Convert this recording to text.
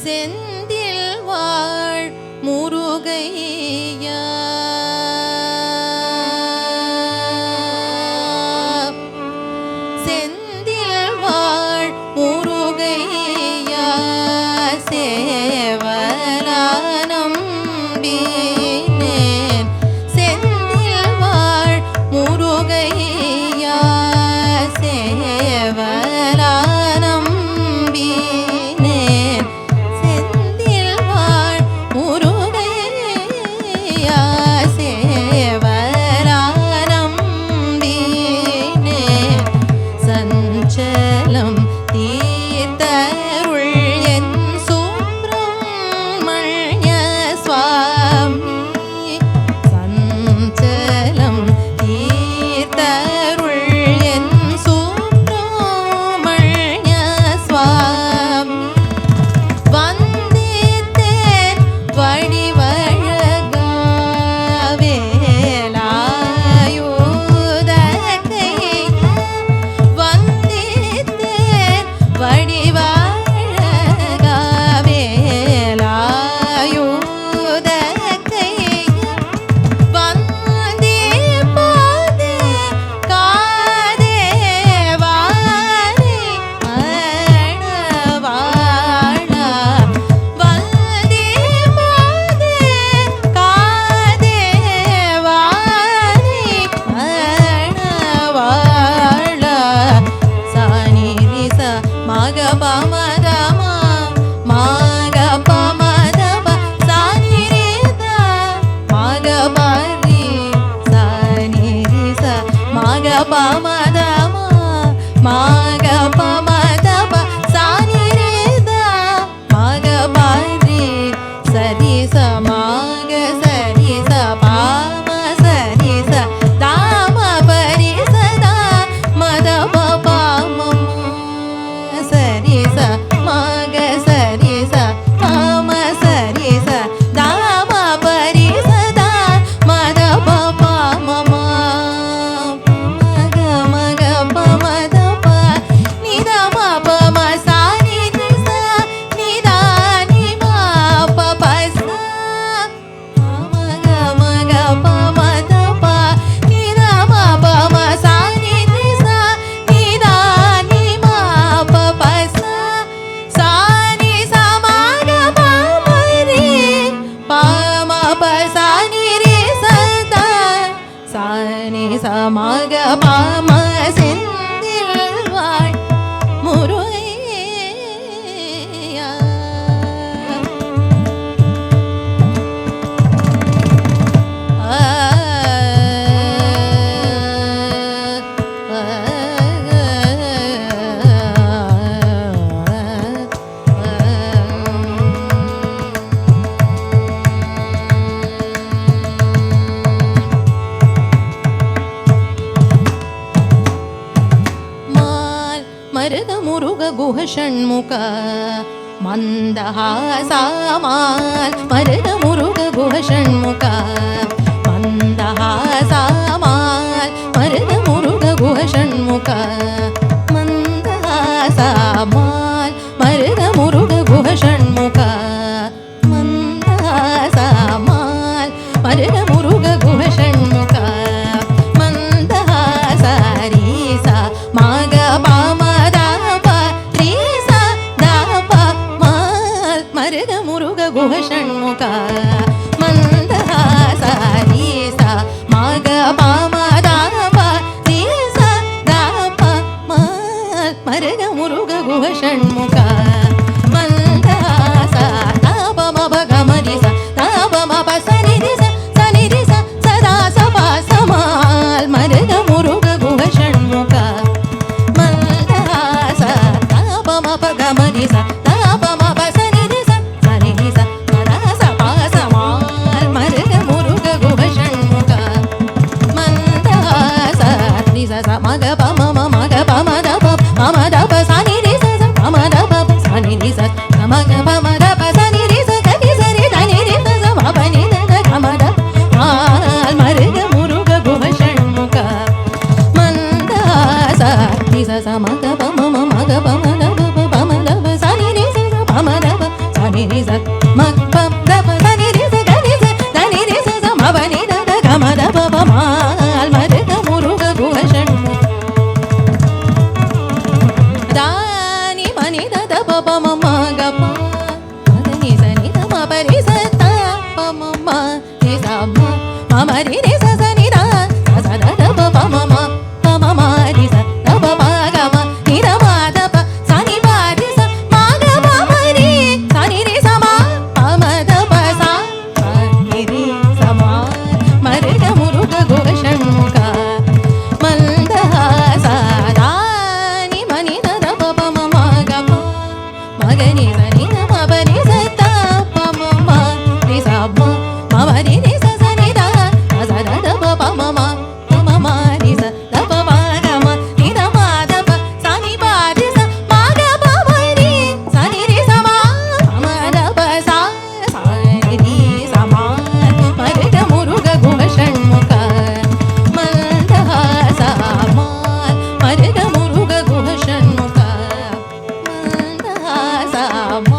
செந்தில் வாழ் முருகையா செந்தில் வாழ் முருகையா சேவலானம் செந்தில் வாழ் முருகையா சேவலானம் செந்தில் வாழ் முருகையா சேவலானம் சஞ்சலம் தீர்த்தருள் என் சுப்ரமண்ய சுவாமி சஞ்சலம் தீர்த்தருள் என் சுப்ரமண்ய சுவாமி வந்தித்தேன் வடிவழகா வேலாயுதகை வந்தித்தேன் வடிவழகா வேலாயுதகை வந்தே பாதே காதே வாரி அடவாழ வந்தே பாதே காதே வாரி அடவாழ சானிரிச மகபமதமா மகபமதப சானிரித மகபரி சானிரிச மகபமதமா மகபமதப சானிரித மகபரி சரிச மக சரிச பாம சரிச தாம பரிசதா மதப பாமம் சரிச மக சரிச பாம சரிச தாம பரிசதா மதப பாமம் மக மக பமதப நிதம பம சானிரிச நிதானி மா பபச மக மக பமதப நிதம பம சானிரிச நிதானி மா பபச சானி சமக பமரி பம பசானிரிசத சானி சமக பம செந்தில் வாழ் முருகையா மருத முருக குஹ ஷண்முக மந்தஹாசாமால் மருத முருக குஹ ஷண்முக மந்தஹாசாமால் மருத முருக குஹ ஷண்முக மந்தஹாசாமால் மருத முருக குஹ ஷண்முக மந்தஹாசாமால் மருத முருக குஹ ஷண்முக மந்தஹாசாரீச மக பாமதாப ரீச தாப மால் மருக முருக குஹ ஷண்முக மந்தஹாசாரீச மக பாமதாப ரீச தாப மால் மருக முருக குஹ ஷண்முக மந்தஹாசா தாப மப கமரிச தாப மப சனிரிச சனிரிச சதா சபா சமால் மருக முருக குஹ ஷண்முக மந்தஹாசா தாப மப கமரிச தாப மப சனிரிச சனிரிச சதா சபா சமால் மருக முருக குஹ ஷண்முக மந்தஹாசா நிச மக பம மக பமதப மமதப சனிரிச மமதப சனிரிச மக பமதப சனிரிச கனிசரி தனிரிச மபனித கமத மால் மருக முருக குஹ ஷண்முக மந்தஹாசா நிச மக பம மக பமதப பமதப சனிரிச பமதப ni ni sa ma pa da pa da ni ni sa ga ni sa da ni ni sa sa ma pa ni da da ga ma da pa pa ma al ma re ga mu ru ga gu ga shan da ni ma ni da da pa pa ma ma ga pa da ni sa ni da ma pa ni sa ta pa ma ma ni sa ma ma ma ni ni sa sa ni da sa sa da da pa pa ma ma pa ma ma ni sa da pa pa ga ma ni da ma da pa sa ni pa ni sa ma ga pa ma ni sa ni ni sa ma pa ma da pa sa sa ni ni sa ma ma re ga mu ru ga gu ga shan ka manda sa da ni ma ni da da pa pa ma ma ga pa ma ga ni sa ni da ma pa ni sa ta pa ma ma ni sa ma ma ma ni ni sa sa ni da sa da da pa pa ma ma pa ma ma ni sa da pa pa ga ma ni da ma da pa sa ni pa ni sa ma ga pa ma ni sa ni ni sa ma pa ma da pa sa sa ni ni sa ma ma re ga mu ru ga gu ga shan ka manda sa ma ma re ga mu ru ga gu ga shan ka manda sa ma